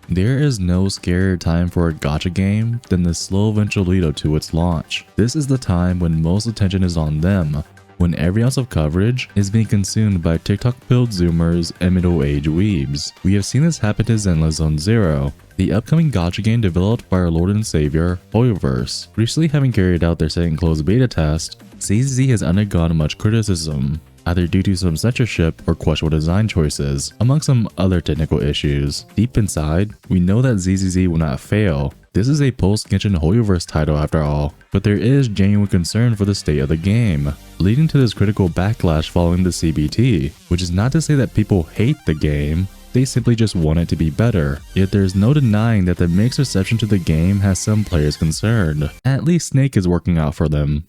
There is no scarier time for a gacha game than the slow eventual lead up to its launch. This is the time when most attention is on them, when every ounce of coverage is being consumed by TikTok-pilled zoomers and middle-aged weebs. We have seen this happen to Zenless Zone Zero, the upcoming gacha game developed by our Lord and Savior, Hoyoverse. Recently having carried out their second closed beta test, ZZZ has undergone much criticism, either due to some censorship or questionable design choices, among some other technical issues. Deep inside, we know that ZZZ will not fail. This is a post-Genshin Hoyoverse title after all, but there is genuine concern for the state of the game, leading to this critical backlash following the CBT, which is not to say that people hate the game, they simply just want it to be better. Yet there's no denying that the mixed reception to the game has some players concerned. At least Snake is working out for them.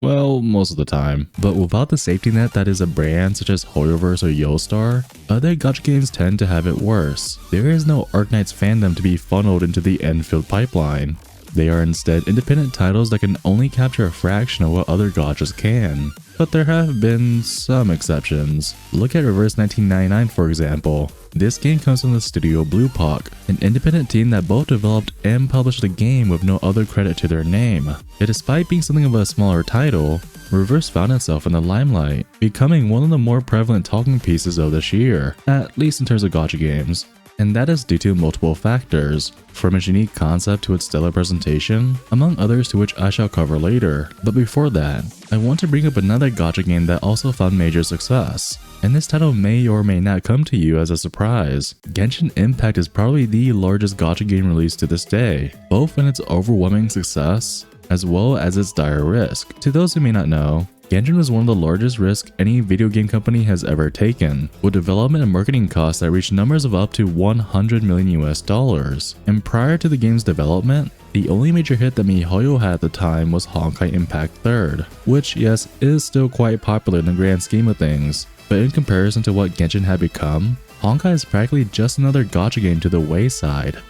Well, most of the time. But without the safety net that is a brand such as Hoyoverse or Yostar, other gacha games tend to have it worse. There is no Arknight's fandom to be funneled into the Enfield pipeline. They are instead independent titles that can only capture a fraction of what other gachas can. But there have been some exceptions. Look at Reverse 1999 for example. This game comes from the studio Bluepock, an independent team that both developed and published the game with no other credit to their name. Yet despite being something of a smaller title, Reverse found itself in the limelight, becoming one of the more prevalent talking pieces of this year, at least in terms of gacha games. And that is due to multiple factors, from its unique concept to its stellar presentation, among others to which I shall cover later. But before that, I want to bring up another gacha game that also found major success, and this title may or may not come to you as a surprise. Genshin Impact is probably the largest gacha game released to this day, both in its overwhelming success as well as its dire risk. To those who may not know, Genshin was one of the largest risks any video game company has ever taken, with development and marketing costs that reached numbers of up to $100 million US. And prior to the game's development, the only major hit that MiHoYo had at the time was Honkai Impact 3rd, which yes, is still quite popular in the grand scheme of things, but in comparison to what Genshin had become, Honkai is practically just another gacha game to the wayside.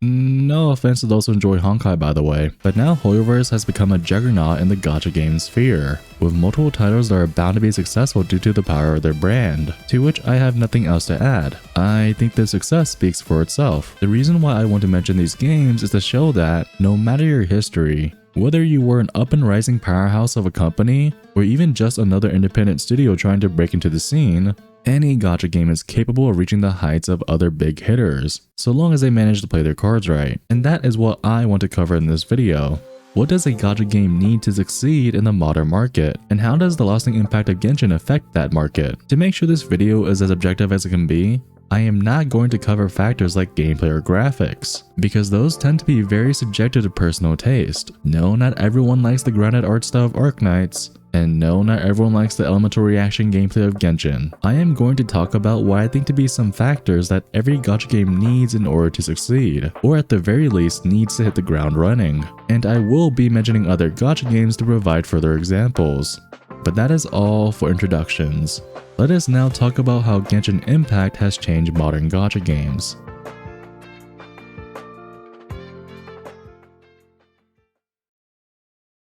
No offense to those who enjoy Honkai by the way, but now Hoyoverse has become a juggernaut in the gacha game sphere, with multiple titles that are bound to be successful due to the power of their brand, to which I have nothing else to add. I think their success speaks for itself. The reason why I want to mention these games is to show that, no matter your history, whether you were an up and rising powerhouse of a company, or even just another independent studio trying to break into the scene, any gacha game is capable of reaching the heights of other big hitters, so long as they manage to play their cards right. And that is what I want to cover in this video. What does a gacha game need to succeed in the modern market, and how does the lasting impact of Genshin affect that market? To make sure this video is as objective as it can be, I am not going to cover factors like gameplay or graphics, because those tend to be very subjective to personal taste. No, not everyone likes the grounded art style of Arknights, and no, not everyone likes the elemental reaction gameplay of Genshin. I am going to talk about what I think to be some factors that every gacha game needs in order to succeed, or at the very least needs to hit the ground running. And I will be mentioning other gacha games to provide further examples. But that is all for introductions. Let us now talk about how Genshin Impact has changed modern gacha games.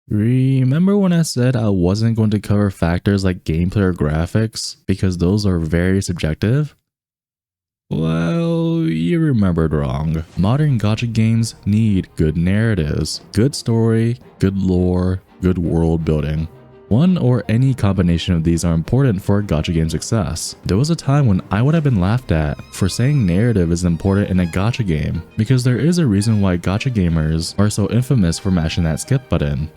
Remember when I said I wasn't going to cover factors like gameplay or graphics because those are very subjective? Well, you remembered wrong. Modern gacha games need good narratives, good story, good lore, good world building. One or any combination of these are important for a gacha game success. There was a time when I would have been laughed at for saying narrative is important in a gacha game, because there is a reason why gacha gamers are so infamous for mashing that skip button.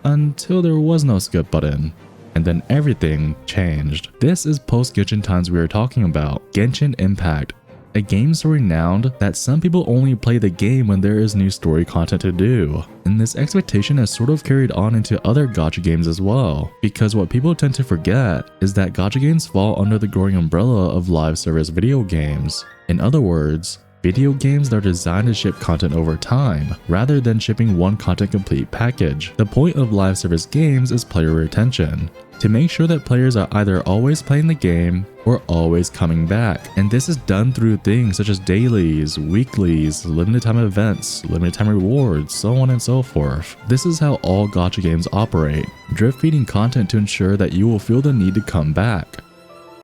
Until there was no skip button, and then everything changed. This is post-Genshin times we are talking about, Genshin Impact. A game so renowned that some people only play the game when there is new story content to do. And this expectation has sort of carried on into other gacha games as well, because what people tend to forget is that gacha games fall under the growing umbrella of live service video games. In other words, video games that are designed to ship content over time, rather than shipping one content complete package. The point of live service games is player retention, to make sure that players are either always playing the game or always coming back. And this is done through things such as dailies, weeklies, limited time events, limited time rewards, so on and so forth. This is how all gacha games operate, drip feeding content to ensure that you will feel the need to come back.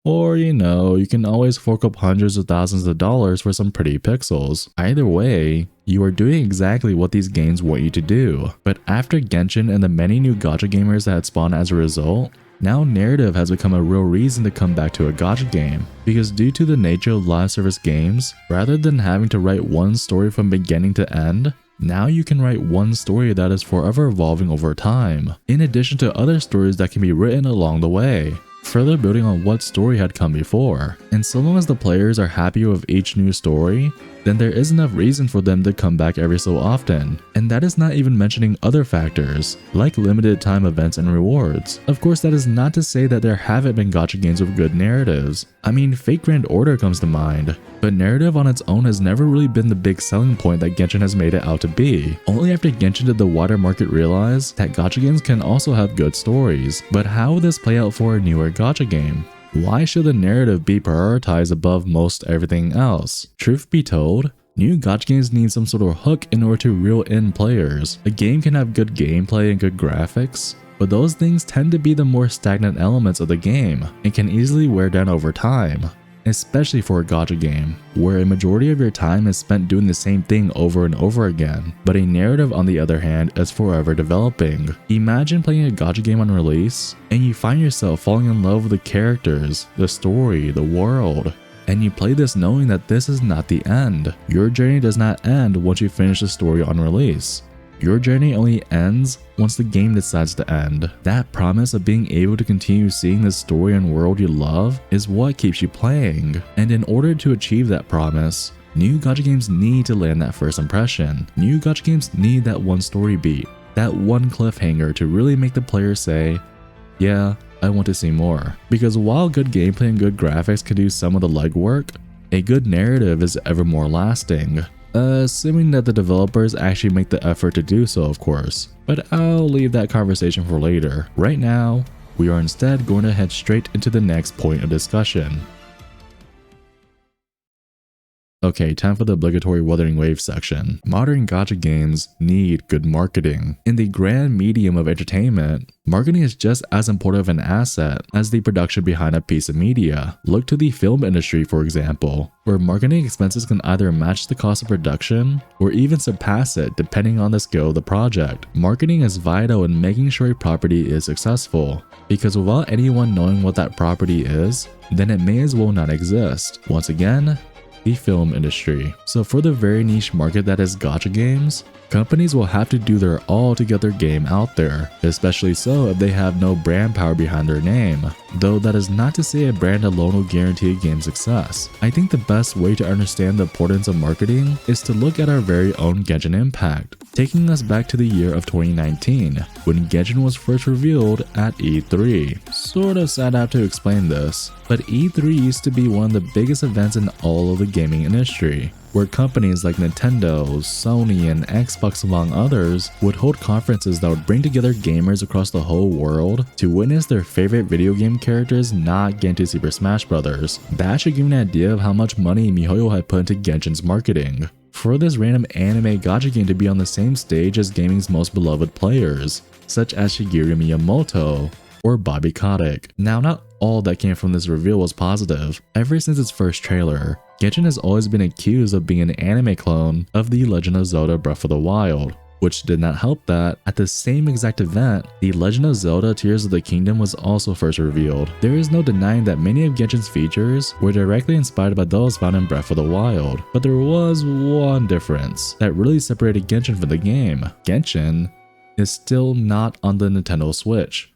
Or, you can always fork up hundreds of thousands of dollars for some pretty pixels. Either way, you are doing exactly what these games want you to do. But after Genshin and the many new gacha gamers that had spawned as a result, now narrative has become a real reason to come back to a gacha game. Because due to the nature of live service games, rather than having to write one story from beginning to end, now you can write one story that is forever evolving over time, in addition to other stories that can be written along the way, further building on what story had come before. And so long as the players are happy with each new story, then there is enough reason for them to come back every so often. And that is not even mentioning other factors, like limited time events and rewards. Of course, that is not to say that there haven't been gacha games with good narratives. I mean, Fate Grand Order comes to mind, but narrative on its own has never really been the big selling point that Genshin has made it out to be. Only after Genshin did the wider market realize that gacha games can also have good stories. But how will this play out for a newer gacha game? Why should the narrative be prioritized above most everything else? Truth be told, new gacha games need some sort of hook in order to reel in players. A game can have good gameplay and good graphics, but those things tend to be the more stagnant elements of the game and can easily wear down over time. Especially for a gacha game, where a majority of your time is spent doing the same thing over and over again, but a narrative on the other hand is forever developing. Imagine playing a gacha game on release, and you find yourself falling in love with the characters, the story, the world, and you play this knowing that this is not the end. Your journey does not end once you finish the story on release. Your journey only ends once the game decides to end. That promise of being able to continue seeing the story and world you love is what keeps you playing. And in order to achieve that promise, new gacha games need to land that first impression. New gacha games need that one story beat, that one cliffhanger to really make the player say, yeah, I want to see more. Because while good gameplay and good graphics can do some of the legwork, a good narrative is ever more lasting. Assuming that the developers actually make the effort to do so, of course. But I'll leave that conversation for later. Right now, we are instead going to head straight into the next point of discussion. Okay, time for the obligatory Wuthering Waves section. Modern gacha games need good marketing. In the grand medium of entertainment, marketing is just as important of an asset as the production behind a piece of media. Look to the film industry, for example, where marketing expenses can either match the cost of production or even surpass it depending on the scale of the project. Marketing is vital in making sure a property is successful, because without anyone knowing what that property is, then it may as well not exist. Once again, the film industry. So for the very niche market that is gacha games, companies will have to do their all to get their game out there, especially so if they have no brand power behind their name. Though that is not to say a brand alone will guarantee a game's success. I think the best way to understand the importance of marketing is to look at our very own Genshin Impact, taking us back to the year of 2019, when Genshin was first revealed at E3. Sort of sad I have to explain this, but E3 used to be one of the biggest events in all of the gaming industry, where companies like Nintendo, Sony, and Xbox among others would hold conferences that would bring together gamers across the whole world to witness their favorite video game characters not get into Super Smash Bros. That should give you an idea of how much money MiHoYo had put into Genshin's marketing. For this random anime gacha game to be on the same stage as gaming's most beloved players, such as Shigeru Miyamoto or Bobby Kotick. Now, not all that came from this reveal was positive. Ever since its first trailer, Genshin has always been accused of being an anime clone of The Legend of Zelda Breath of the Wild, which did not help that at the same exact event, The Legend of Zelda Tears of the Kingdom was also first revealed. There is no denying that many of Genshin's features were directly inspired by those found in Breath of the Wild, but there was one difference that really separated Genshin from the game. Genshin is still not on the Nintendo Switch.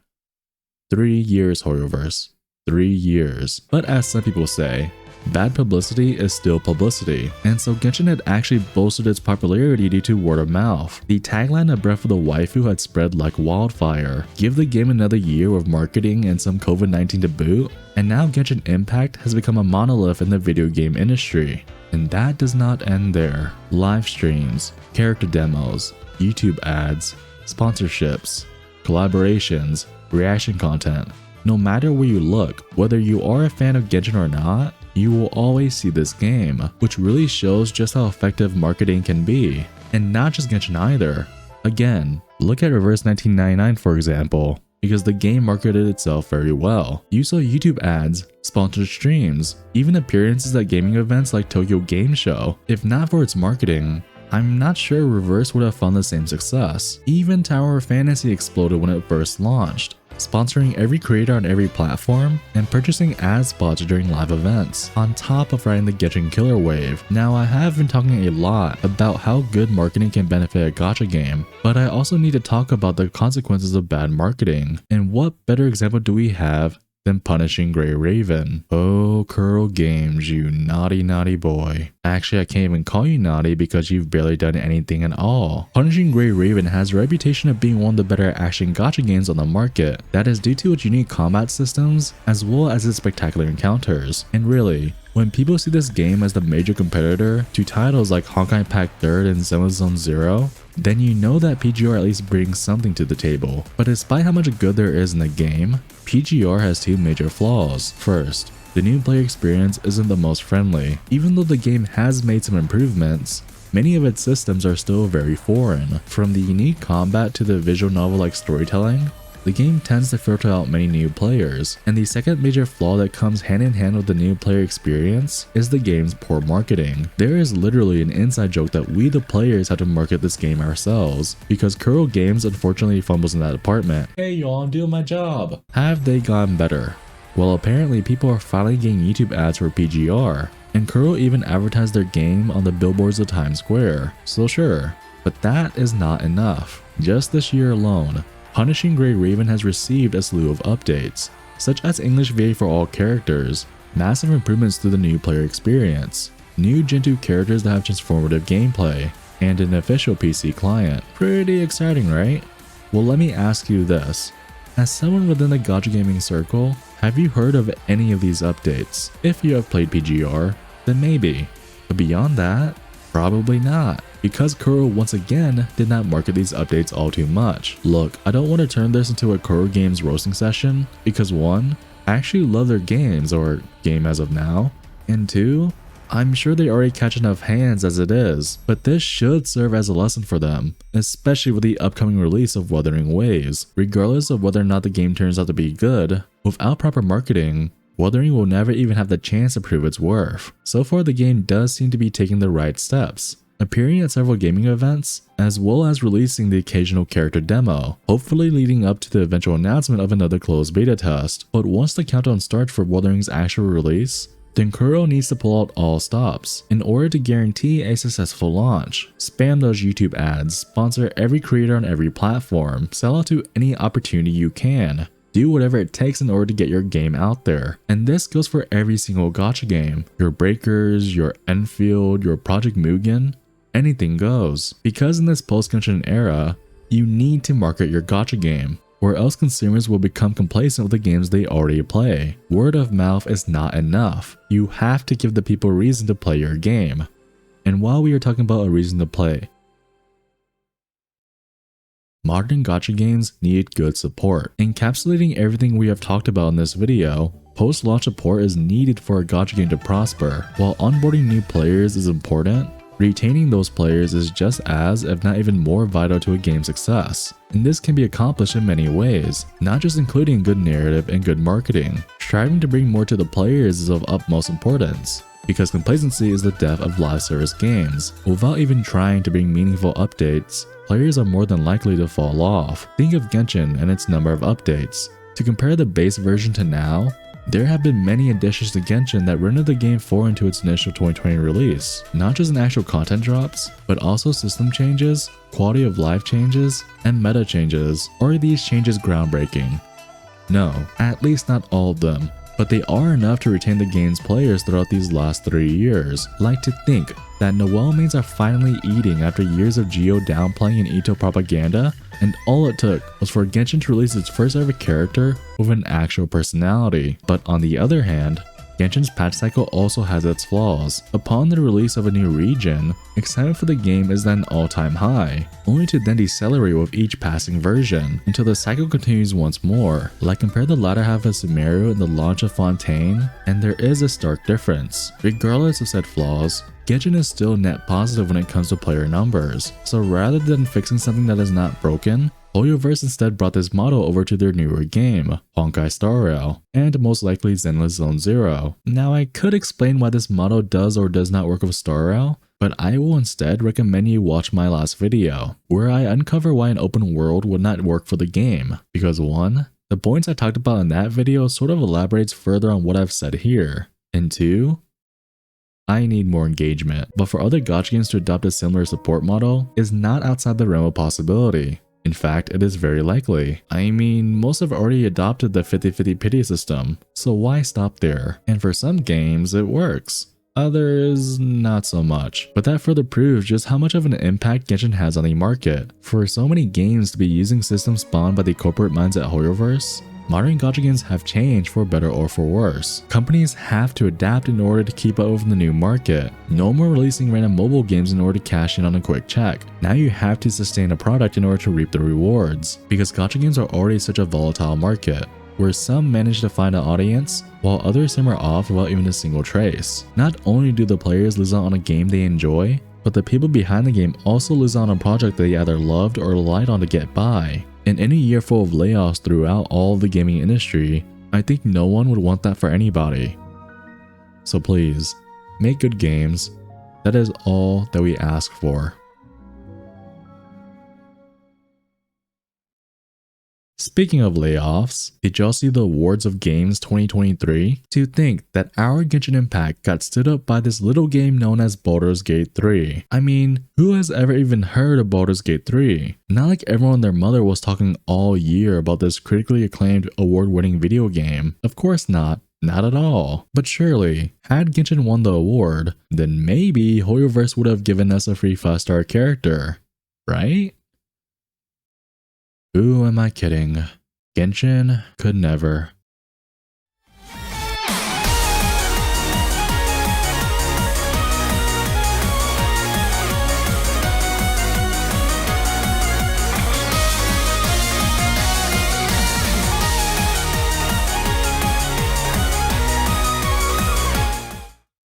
3 years, Hoyoverse. 3 years. But as some people say, bad publicity is still publicity, and so Genshin had actually boosted its popularity due to word of mouth. The tagline of Breath of the Waifu had spread like wildfire. Give the game another year of marketing and some COVID-19 to boot, and now Genshin Impact has become a monolith in the video game industry. And that does not end there. Live streams, character demos, YouTube ads, sponsorships, collaborations, reaction content. No matter where you look, whether you are a fan of Genshin or not, you will always see this game, which really shows just how effective marketing can be. And not just Genshin either. Again, look at Reverse 1999 for example. because the game marketed itself very well. You saw YouTube ads, sponsored streams, even appearances at gaming events like Tokyo Game Show. If not for its marketing, I'm not sure Reverse would have found the same success. Even Tower of Fantasy exploded when it first launched, sponsoring every creator on every platform and purchasing ad spots during live events, on top of riding the Genshin killer wave. Now, I have been talking a lot about how good marketing can benefit a gacha game, but I also need to talk about the consequences of bad marketing. And what better example do we have than punishing Grey Raven? Oh, Kuro Games, you naughty boy. Actually, I can't even call you naughty because you've barely done anything at all. Punishing Grey Raven has a reputation of being one of the better action gacha games on the market. That is due to its unique combat systems as well as its spectacular encounters. And really, when people see this game as the major competitor to titles like Honkai Impact 3rd and Zenless Zone Zero, then you know that PGR at least brings something to the table. But despite how much good there is in the game, PGR has two major flaws. First, the new player experience isn't the most friendly. Even though the game has made some improvements, many of its systems are still very foreign. From the unique combat to the visual novel-like storytelling, the game tends to filter out many new players. And the second major flaw that comes hand in hand with the new player experience is the game's poor marketing. There is literally an inside joke that we the players had to market this game ourselves, because Kuro Games unfortunately fumbles in that department. Hey y'all, I'm doing my job. Have they gotten better? Well, apparently people are finally getting YouTube ads for PGR, and Kuro even advertised their game on the billboards of Times Square. So sure, but that is not enough. Just this year alone, Punishing Grey Raven has received a slew of updates, such as English VA for all characters, massive improvements to the new player experience, new Gen 2 characters that have transformative gameplay, and an official PC client. Pretty exciting, right? Well, let me ask you this. As someone within the gacha gaming circle, have you heard of any of these updates? If you have played PGR, then maybe. But beyond that, probably not, because Kuro once again did not market these updates all too much. Look, I don't want to turn this into a Kuro Games roasting session, because 1, I actually love their games, or game as of now, and 2, I'm sure they already catch enough hands as it is, but this should serve as a lesson for them, especially with the upcoming release of Wuthering Waves. Regardless of whether or not the game turns out to be good, without proper marketing, Wuthering will never even have the chance to prove its worth. So far, the game does seem to be taking the right steps, appearing at several gaming events, as well as releasing the occasional character demo, hopefully leading up to the eventual announcement of another closed beta test. But once the countdown starts for Wuthering's actual release, then Kuro needs to pull out all stops in order to guarantee a successful launch. Spam those YouTube ads, sponsor every creator on every platform, sell out to any opportunity you can. Do whatever it takes in order to get your game out there. And this goes for every single gacha game. Your Breakers, your Enfield, your Project Mugen, anything goes. Because in this post-Genshin era, you need to market your gacha game, or else consumers will become complacent with the games they already play. Word of mouth is not enough. You have to give the people a reason to play your game. And while we are talking about a reason to play, modern gacha games need good support. Encapsulating everything we have talked about in this video, post-launch support is needed for a gacha game to prosper. While onboarding new players is important, retaining those players is just as, if not even more vital to a game's success. And this can be accomplished in many ways, not just including good narrative and good marketing. Striving to bring more to the players is of utmost importance, because complacency is the death of live service games. Without even trying to bring meaningful updates, players are more than likely to fall off. Think of Genshin and its number of updates. To compare the base version to now, there have been many additions to Genshin that rendered the game forward into its initial 2020 release. Not just in actual content drops, but also system changes, quality of life changes, and meta changes. Are these changes groundbreaking? No, at least not all of them. But they are enough to retain the game's players throughout these last 3 years. Like to think that Noelle mains are finally eating after years of Geo downplaying and Ito propaganda, and all it took was for Genshin to release its first ever character with an actual personality. But on the other hand, Genshin's patch cycle also has its flaws. Upon the release of a new region, excitement for the game is at an all-time high, only to then decelerate with each passing version, until the cycle continues once more. Like compare the latter half of Sumeru and the launch of Fontaine, and there is a stark difference. Regardless of said flaws, Genshin is still net positive when it comes to player numbers, so rather than fixing something that is not broken, Hoyoverse instead brought this model over to their newer game, Honkai Star Rail, and most likely Zenless Zone Zero. Now I could explain why this model does or does not work with Star Rail, but I will instead recommend you watch my last video, where I uncover why an open world would not work for the game. Because 1, the points I talked about in that video sort of elaborates further on what I've said here, and 2, I need more engagement. But for other gacha games to adopt a similar support model is not outside the realm of possibility. In fact, it is very likely. I mean, most have already adopted the 50-50 pity system, so why stop there? And for some games, it works. Others, not so much. But that further proves just how much of an impact Genshin has on the market. For so many games to be using systems spawned by the corporate minds at Hoyoverse, modern gacha games have changed for better or for worse. Companies have to adapt in order to keep up with the new market. No more releasing random mobile games in order to cash in on a quick check. Now you have to sustain a product in order to reap the rewards, because gacha games are already such a volatile market, where some manage to find an audience, while others simmer off without even a single trace. Not only do the players lose out on a game they enjoy, but the people behind the game also lose out on a project they either loved or relied on to get by. In any year full of layoffs throughout all of the gaming industry, I think no one would want that for anybody. So please, make good games. That is all that we ask for. Speaking of layoffs, did y'all see the awards of games 2023? To think that our Genshin Impact got stood up by this little game known as Baldur's Gate 3. I mean, who has ever even heard of Baldur's Gate 3? Not like everyone and their mother was talking all year about this critically acclaimed award-winning video game. Of course not. Not at all. But surely, had Genshin won the award, then maybe Hoyoverse would have given us a free 5-star character. Right? Who am I kidding? Genshin could never.